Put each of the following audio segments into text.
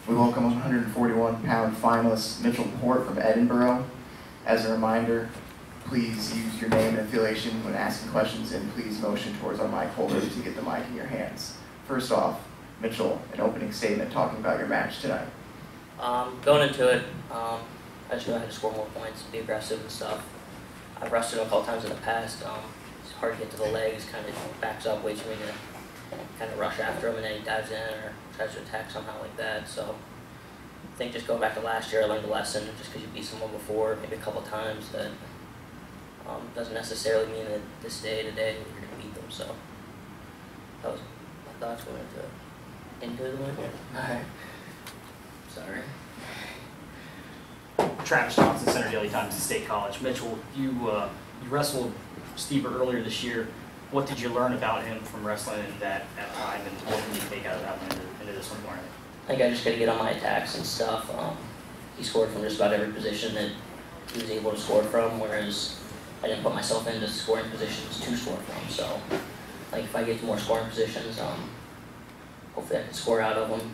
We welcome 141-pound finalist Mitchell Port from Edinboro. As a reminder, please use your name and affiliation when asking questions, and please motion towards our mic holder to get the mic in your hands. First off, Mitchell, an opening statement talking about your match tonight. Going into it, I just knew I had to score more points, be aggressive and stuff. I've wrestled him a couple times in the past. It's hard to get to the legs, kind of backs up, waits for me to kind of rush after him, and then he dives in or tries to attack somehow like that. So I think just going back to last year, I learned a lesson. Just because you beat someone before, maybe a couple times, that doesn't necessarily mean that this day today you're going to beat them. So that was my thoughts going into the win here. Alright. Sorry. Travis Johnson, Center Daily Times at State College. Mitchell, you wrestled Stieber earlier this year. What did you learn about him from wrestling in that time, and what can you take out of that one into this one morning? I think I just got to get on my attacks and stuff. He scored from just about every position that he was able to score from, whereas I didn't put myself into scoring positions to score from. So, like, if I get to more scoring positions, hopefully I can score out of them.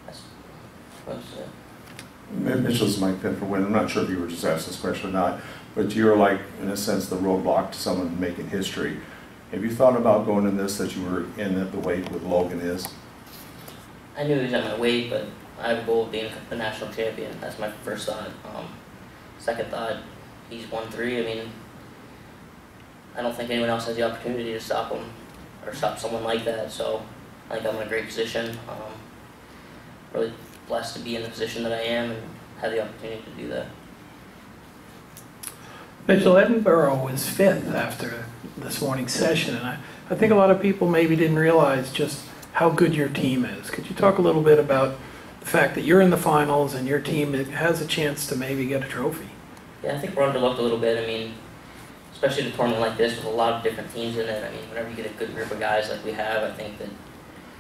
That's it. Mitchell's Mike Pitt for Win. I'm not sure if you were just asked this question or not, but you're like, in a sense, the roadblock to someone making history. Have you thought about going in this, that you were in at the weight with Logan is? I knew he was at my weight, but I have a goal of being the national champion. That's my first thought. Second thought, he's 1-3. I mean, I don't think anyone else has the opportunity to stop him or stop someone like that. So I think I'm in a great position. Really blessed to be in the position that I am and have the opportunity to do that. Mitchell, Edinboro was fifth after this morning's session, and I think a lot of people maybe didn't realize just how good your team is. Could you talk a little bit about the fact that you're in the finals and your team has a chance to maybe get a trophy? Yeah, I think we're underlooked a little bit. I mean, especially in a tournament like this with a lot of different teams in it. I mean, whenever you get a good group of guys like we have, I think that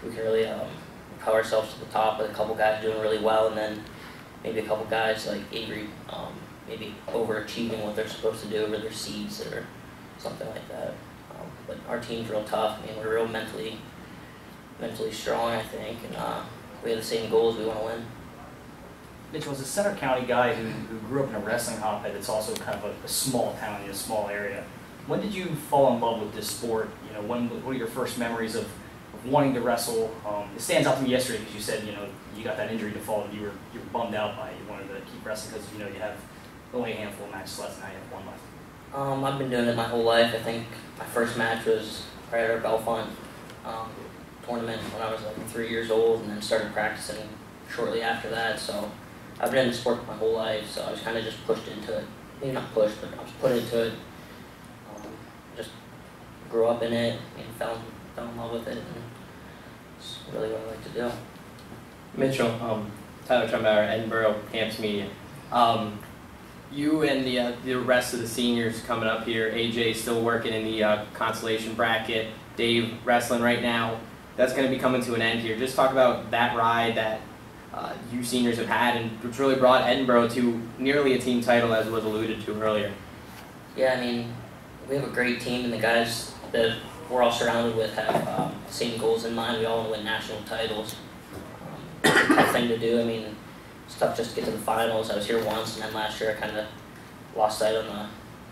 we can really propel ourselves to the top with a couple guys doing really well, and then maybe a couple guys like Avery maybe overachieving what they're supposed to do over their seeds or something like that. But our team's real tough. I mean, we're real mentally strong, I think, and we have the same goals. We want to win. Mitchell was a Center County guy who grew up in a wrestling hotbed. It's also kind of a small town in a small area. When did you fall in love with this sport? You know, what are your first memories of wanting to wrestle? It stands out to me yesterday because you said, you know, you got that injury to fall and you were bummed out by it. You wanted to keep wrestling because, you know, you have only a handful of matches left and now you have one left. I've been doing it my whole life. I think my first match was right at our Belfont tournament when I was like 3 years old, and then started practicing shortly after that. So I've been in the sport my whole life, so I was kind of just pushed into it. Maybe not pushed, but I was put into it. Just grew up in it and fell in love with it, and it's really what I like to do. Mitchell, Tyler Trumbauer, Edinboro Camps Media. You and the rest of the seniors coming up here, AJ still working in the consolation bracket, Dave wrestling right now. That's going to be coming to an end here. Just talk about that ride that you seniors have had, and which really brought Edinboro to nearly a team title, as was alluded to earlier. Yeah, I mean, we have a great team, and the guys that we're all surrounded with have the same goals in mind. We all want to win national titles. It's a tough thing to do. I mean, it's tough just to get to the finals. I was here once, and then last year I kind of lost sight on the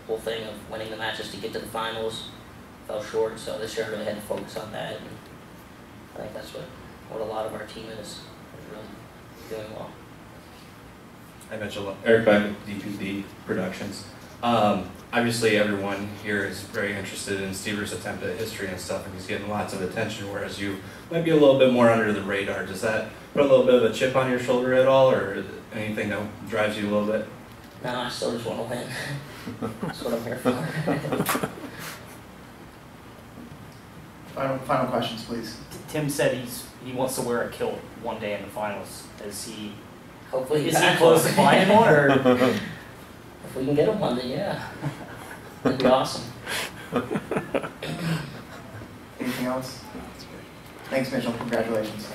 whole thing of winning the matches to get to the finals. Fell short, so this year I really had to focus on that, and I think that's what a lot of our team is really doing well. Hi Mitchell, Eric Beck with D2D Productions. Obviously everyone here is very interested in Stieber's attempt at history and stuff, and he's getting lots of attention, whereas you might be a little bit more under the radar. Does that put a little bit of a chip on your shoulder at all, or anything that drives you a little bit? No, I still just want to win. That's what I'm here for. Final questions, please. Tim said he wants to wear a kilt one day in the finals. Is he Hopefully is he close to finding one, or if we can get him one, then yeah, that'd be awesome. Anything else? Thanks, Mitchell. Congratulations.